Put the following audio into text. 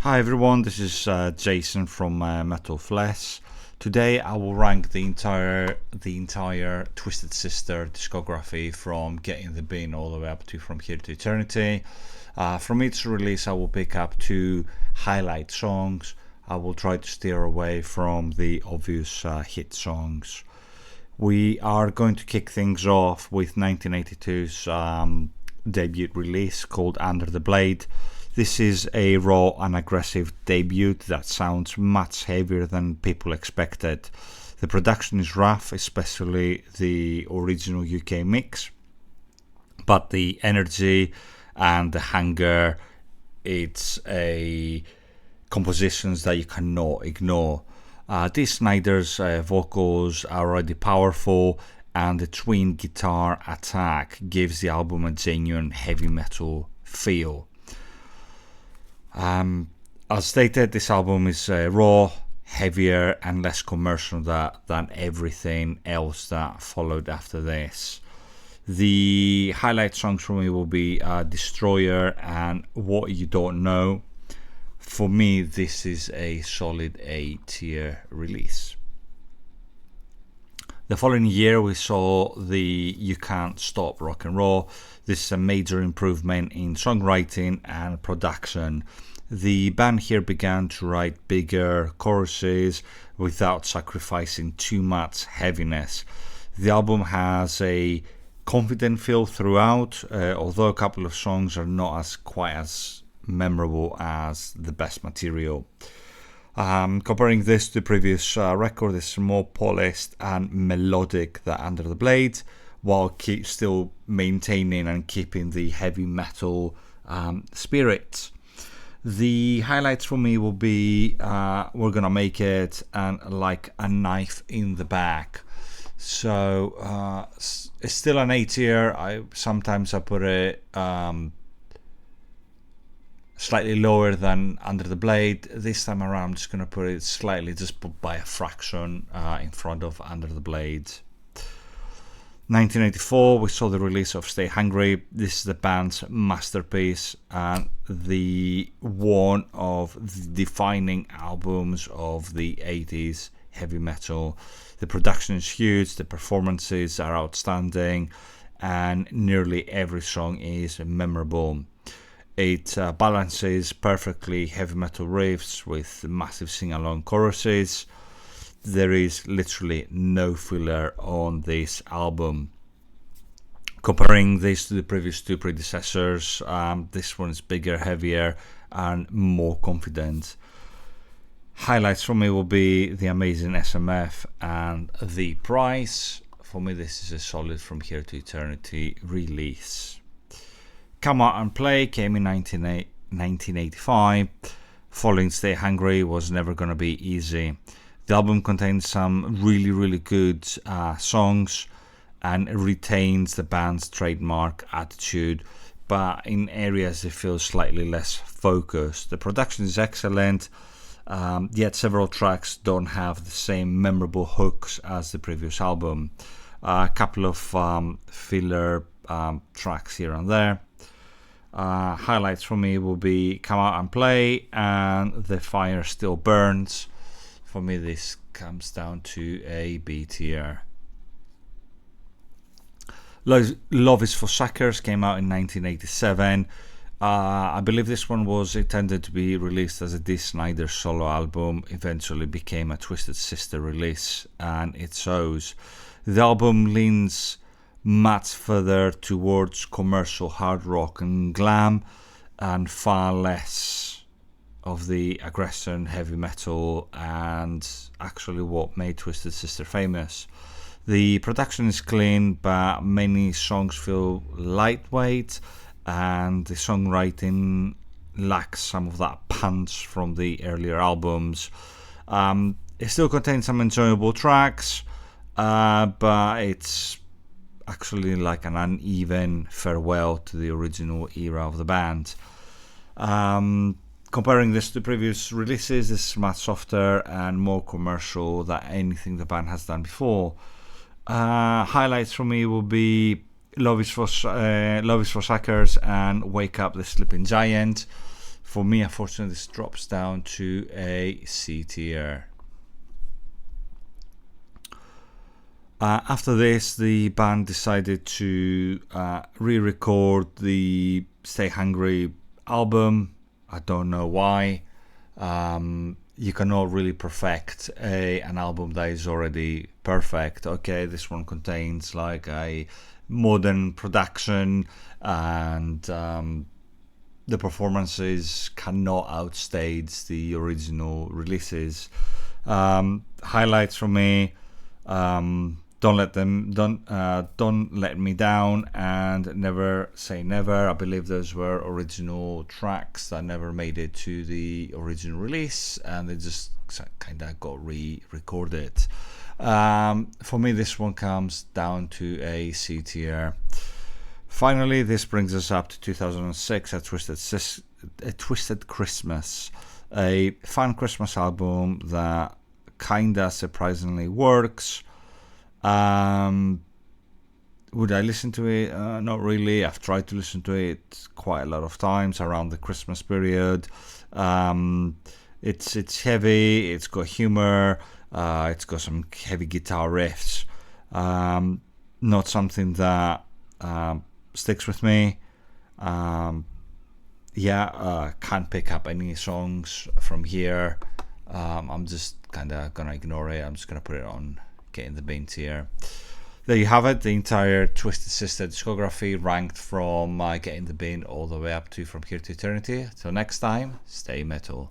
Hi everyone, this is Jason from Metal Flesh. Today I will rank the entire Twisted Sister discography from Get in the Bin all the way up to From Here to Eternity. From each release I will pick up two highlight songs. I will try to steer away from the obvious hit songs. We are going to kick things off with 1982's debut release called Under the Blade. This is a raw and aggressive debut that sounds much heavier than people expected. The production is rough, especially the original UK mix, but the energy and the hunger, it's a compositions that you cannot ignore. Dee Snider's vocals are already powerful, and the twin guitar attack gives the album a genuine heavy metal feel. As stated, this album is raw, heavier and less commercial than everything else that followed after this. The highlight songs for me will be Destroyer and What You Don't Know. For me, this is a solid A tier release. The following year we saw the You Can't Stop Rock and Roll. This is a major improvement in songwriting and production. The band here began to write bigger choruses without sacrificing too much heaviness. The album has a confident feel throughout, although a couple of songs are not quite as memorable as the best material. Comparing this to the previous record, it's more polished and melodic than Under the Blade, while still maintaining and keeping the heavy metal spirit. The highlights for me will be We're Gonna Make It and Like a Knife in the Back. So it's still an A tier. Sometimes I put it slightly lower than Under the Blade. This time around I'm just going to put it slightly, just by a fraction in front of Under the Blade. 1984 we saw the release of Stay Hungry. This is the band's masterpiece and the one of the defining albums of the 80s heavy metal. The production is huge, the performances are outstanding, and nearly every song is memorable. It balances perfectly heavy metal riffs with massive sing-along choruses. There is literally no filler on this album. Comparing this to the previous two predecessors, this one is bigger, heavier, and more confident. Highlights for me will be the amazing SMF and The Price. For me, this is a solid From Here to Eternity release. Come Out and Play came in 1985. Following Stay Hungry was never going to be easy. The album contains some really good songs and retains the band's trademark attitude, but in areas it feels slightly less focused. The production is excellent, yet several tracks don't have the same memorable hooks as the previous album. A couple of filler tracks here and there. Highlights for me will be Come Out and Play and The Fire Still Burns. For me, this comes down to a B tier. Love is for Suckers came out in 1987. I believe this one was intended to be released as a Dee Snider solo album, eventually became a Twisted Sister release, and it shows. The album leans much further towards commercial hard rock and glam, and far less of the aggression, heavy metal, and actually what made Twisted Sister famous. The production is clean, but many songs feel lightweight, and the songwriting lacks some of that punch from the earlier albums. It still contains some enjoyable tracks, but it's actually like an uneven farewell to the original era of the band. Comparing this to previous releases, this is much softer and more commercial than anything the band has done before. Highlights for me will be Love is for Suckers and Wake Up the Sleeping Giant. For me, unfortunately, this drops down to a C tier. After this, the band decided to re-record the Stay Hungry album. I don't know why. You cannot really perfect an album that is already perfect. Okay, this one contains like a modern production, and the performances cannot outstage the original releases. Highlights from me: Don't Let Me Down and Never Say Never. I believe those were original tracks that never made it to the original release, and they just kind of got re-recorded. For me, this one comes down to a C tier. Finally, this brings us up to 2006, A Twisted Christmas, a fun Christmas album that kinda surprisingly works. Would I listen to it? Not really. I've tried to listen to it quite a lot of times around the Christmas period. It's heavy. It's got humor. It's got some heavy guitar riffs. Not something that sticks with me. Can't pick up any songs from here. I'm just kind of gonna ignore it. I'm just gonna put it on Get in the Bin tier. There you have it, the entire Twisted Sister discography ranked from Get in the Bin all the way up to From Here to Eternity. Till next time, stay metal.